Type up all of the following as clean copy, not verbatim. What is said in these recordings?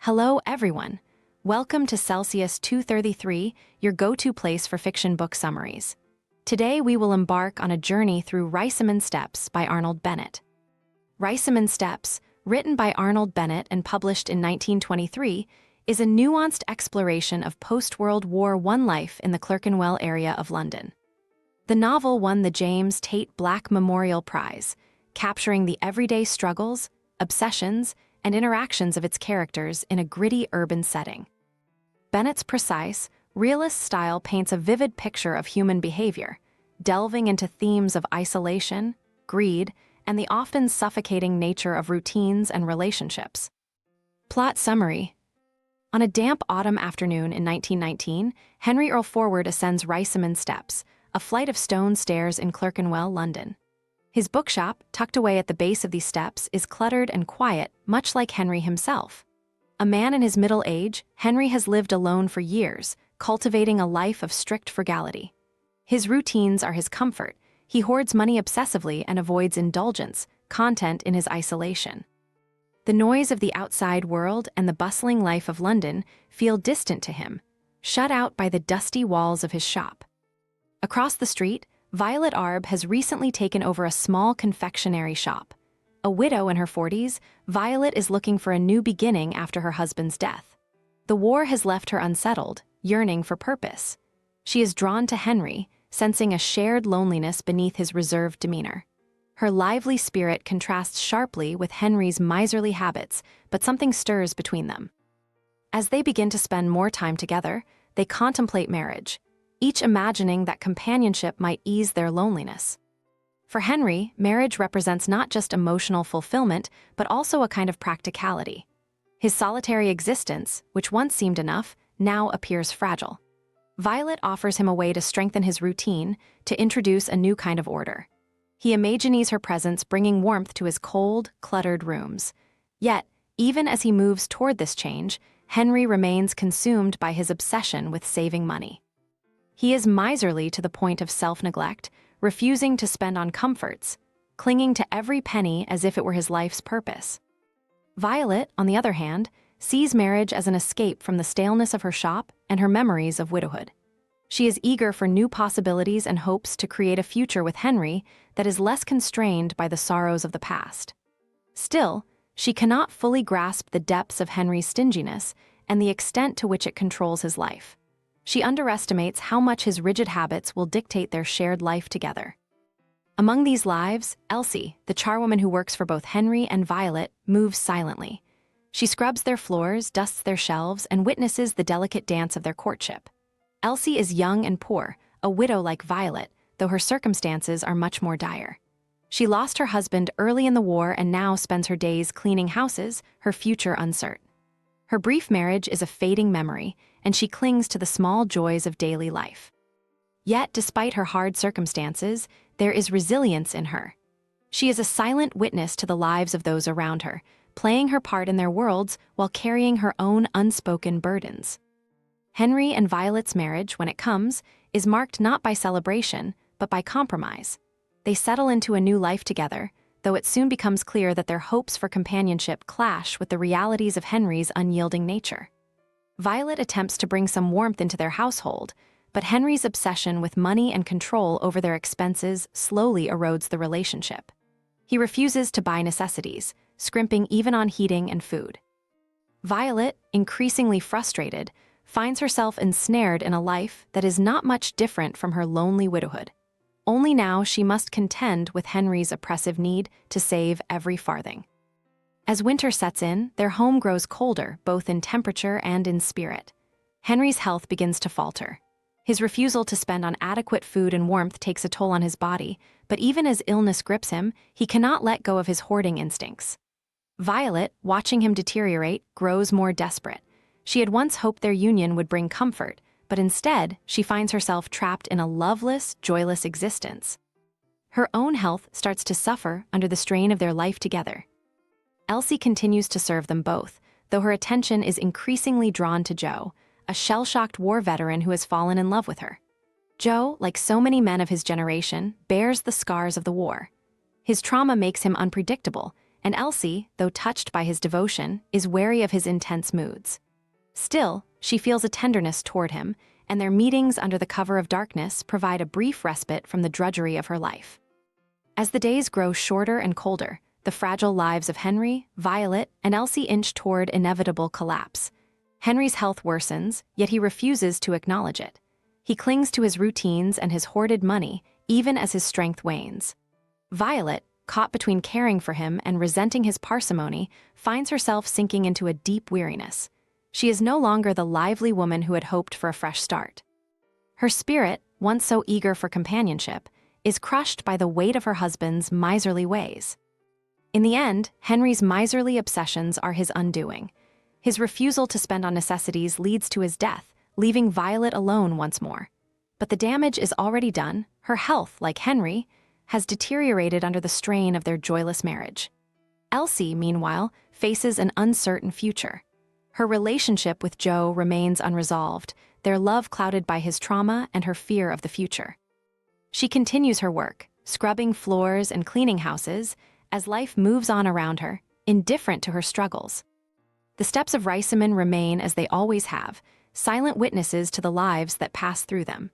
Hello, everyone. Welcome to Celsius 233, your go-to place for fiction book summaries. Today, we will embark on a journey through Riceyman Steps by Arnold Bennett. Riceyman Steps, written by Arnold Bennett and published in 1923, is a nuanced exploration of post-World War I life in the Clerkenwell area of London. The novel won the James Tait Black Memorial Prize, capturing the everyday struggles, obsessions, and interactions of its characters in a gritty urban setting. Bennett's precise, realist style paints a vivid picture of human behavior, delving into themes of isolation, greed, and the often suffocating nature of routines and relationships. Plot summary. On a damp autumn afternoon in 1919, Henry Earl Forward ascends Riceyman Steps, a flight of stone stairs in Clerkenwell, London. His bookshop, tucked away at the base of these steps, is cluttered and quiet, much like Henry himself. A man in his middle age, Henry has lived alone for years, cultivating a life of strict frugality. His routines are his comfort. He hoards money obsessively and avoids indulgence, content in his isolation. The noise of the outside world and the bustling life of London feel distant to him, shut out by the dusty walls of his shop. Across the street, Violet Arb has recently taken over a small confectionery shop. A widow in her 40s, Violet is looking for a new beginning after her husband's death. The war has left her unsettled, yearning for purpose. She is drawn to Henry, sensing a shared loneliness beneath his reserved demeanor. Her lively spirit contrasts sharply with Henry's miserly habits, but something stirs between them. As they begin to spend more time together, they contemplate marriage, each imagining that companionship might ease their loneliness. For Henry, marriage represents not just emotional fulfillment, but also a kind of practicality. His solitary existence, which once seemed enough, now appears fragile. Violet offers him a way to strengthen his routine, to introduce a new kind of order. He imagines her presence bringing warmth to his cold, cluttered rooms. Yet, even as he moves toward this change, Henry remains consumed by his obsession with saving money. He is miserly to the point of self-neglect, refusing to spend on comforts, clinging to every penny as if it were his life's purpose. Violet, on the other hand, sees marriage as an escape from the staleness of her shop and her memories of widowhood. She is eager for new possibilities and hopes to create a future with Henry that is less constrained by the sorrows of the past. Still, she cannot fully grasp the depths of Henry's stinginess and the extent to which it controls his life. She underestimates how much his rigid habits will dictate their shared life together. Among these lives, Elsie, the charwoman who works for both Henry and Violet, moves silently. She scrubs their floors, dusts their shelves, and witnesses the delicate dance of their courtship. Elsie is young and poor, a widow like Violet, though her circumstances are much more dire. She lost her husband early in the war and now spends her days cleaning houses, her future uncertain. Her brief marriage is a fading memory, and she clings to the small joys of daily life. Yet, despite her hard circumstances, there is resilience in her. She is a silent witness to the lives of those around her, playing her part in their worlds while carrying her own unspoken burdens. Henry and Violet's marriage, when it comes, is marked not by celebration, but by compromise. They settle into a new life together, though it soon becomes clear that their hopes for companionship clash with the realities of Henry's unyielding nature. Violet attempts to bring some warmth into their household, but Henry's obsession with money and control over their expenses slowly erodes the relationship. He refuses to buy necessities, scrimping even on heating and food. Violet, increasingly frustrated, finds herself ensnared in a life that is not much different from her lonely widowhood. Only now she must contend with Henry's oppressive need to save every farthing. As winter sets in, their home grows colder, both in temperature and in spirit. Henry's health begins to falter. His refusal to spend on adequate food and warmth takes a toll on his body, but even as illness grips him, he cannot let go of his hoarding instincts. Violet, watching him deteriorate, grows more desperate. She had once hoped their union would bring comfort, but instead, she finds herself trapped in a loveless, joyless existence. Her own health starts to suffer under the strain of their life together. Elsie continues to serve them both, though her attention is increasingly drawn to Joe, a shell-shocked war veteran who has fallen in love with her. Joe, like so many men of his generation, bears the scars of the war. His trauma makes him unpredictable, and Elsie, though touched by his devotion, is wary of his intense moods. Still, she feels a tenderness toward him, and their meetings under the cover of darkness provide a brief respite from the drudgery of her life. As the days grow shorter and colder, the fragile lives of Henry, Violet, and Elsie inch toward inevitable collapse. Henry's health worsens, yet he refuses to acknowledge it. He clings to his routines and his hoarded money, even as his strength wanes. Violet, caught between caring for him and resenting his parsimony, finds herself sinking into a deep weariness. She is no longer the lively woman who had hoped for a fresh start. Her spirit, once so eager for companionship, is crushed by the weight of her husband's miserly ways. In the end, Henry's miserly obsessions are his undoing. His refusal to spend on necessities leads to his death, leaving Violet alone once more. But the damage is already done. Her health, like Henry, has deteriorated under the strain of their joyless marriage. Elsie, meanwhile, faces an uncertain future. Her relationship with Joe remains unresolved, their love clouded by his trauma and her fear of the future. She continues her work, scrubbing floors and cleaning houses, as life moves on around her, indifferent to her struggles. The steps of Riceyman remain as they always have, silent witnesses to the lives that pass through them.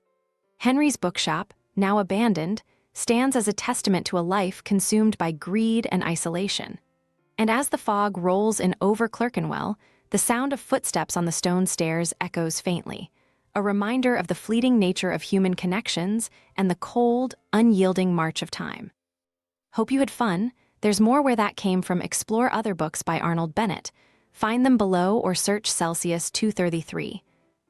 Henry's bookshop, now abandoned, stands as a testament to a life consumed by greed and isolation. And as the fog rolls in over Clerkenwell, the sound of footsteps on the stone stairs echoes faintly, a reminder of the fleeting nature of human connections and the cold, unyielding march of time. Hope you had fun. There's more where that came from. Explore other books by Arnold Bennett. Find them below or search Celsius 233.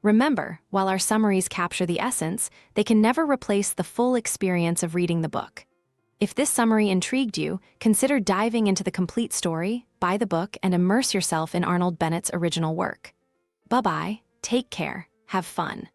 Remember, while our summaries capture the essence, they can never replace the full experience of reading the book. If this summary intrigued you, consider diving into the complete story, buy the book, and immerse yourself in Arnold Bennett's original work. Bye-bye, take care, have fun.